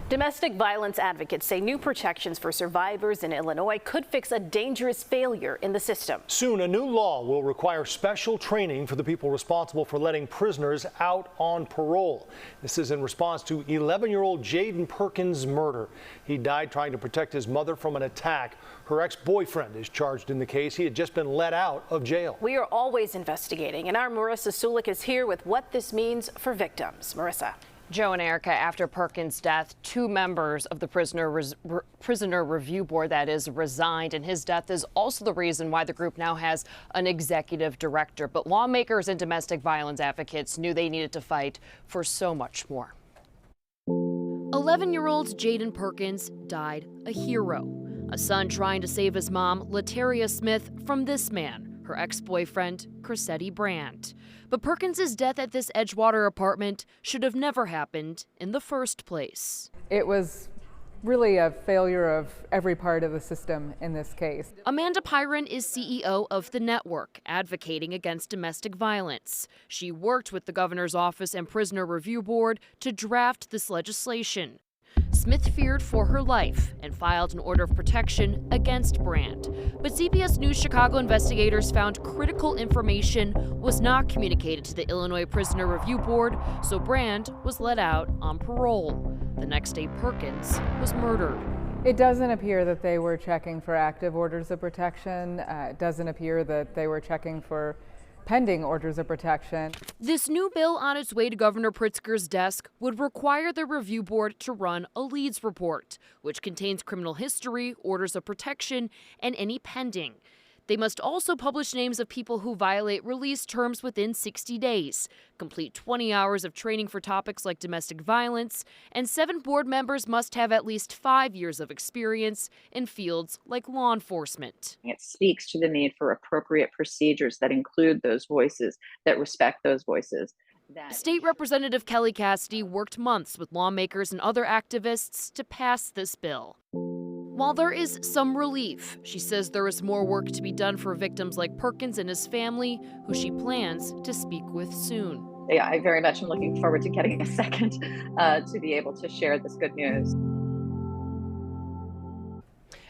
Domestic violence advocates say new protections for survivors in Illinois could fix a dangerous failure in the system. Soon, a new law will require special training for the people responsible for letting prisoners out on parole. This is in response to 11-year-old Jayden Perkins' murder. He died trying to protect his mother from an attack. Her ex-boyfriend is charged in the case. He had just been let out of jail. We are always investigating, and our Marissa Sulek is here with what this means for victims. Marissa. Joe and Erica, after Perkins' death, 2 members of the Prisoner Review Board, that is, resigned, and his death is also the reason why the group now has an executive director. But lawmakers and domestic violence advocates knew they needed to fight for so much more. 11-year-old Jayden Perkins died a hero, a son trying to save his mom, Lataria Smith, from this man, her ex-boyfriend, Chrisetti Brand. But Perkins' death at this Edgewater apartment should have never happened in the first place. It was really a failure of every part of the system in this case. Amanda Pyron is CEO of the network, advocating against domestic violence. She worked with the governor's office and Prisoner Review Board to draft this legislation. Smith feared for her life and filed an order of protection against Brand. But CBS News Chicago investigators found critical information was not communicated to the Illinois Prisoner Review Board, so Brand was let out on parole. The next day, Perkins was murdered. It doesn't appear that they were checking for active orders of protection. It doesn't appear that they were checking for pending orders of protection. This new bill on its way to Governor Pritzker's desk would require the review board to run a leads report, which contains criminal history, orders of protection, and any pending. They must also publish names of people who violate release terms within 60 days, complete 20 hours of training for topics like domestic violence, and 7 board members must have at least 5 years of experience in fields like law enforcement. It speaks to the need for appropriate procedures that include those voices, that respect those voices. State Representative Kelly Cassidy worked months with lawmakers and other activists to pass this bill. While there is some relief, she says there is more work to be done for victims like Perkins and his family, who she plans to speak with soon. Yeah, I very much am looking forward to getting a second to be able to share this good news.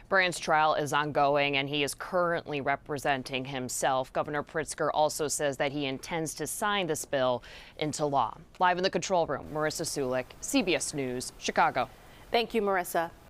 Brand's trial is ongoing, and he is currently representing himself. Governor Pritzker also says that he intends to sign this bill into law. Live in the control room, Marissa Sulek, CBS News, Chicago. Thank you, Marissa.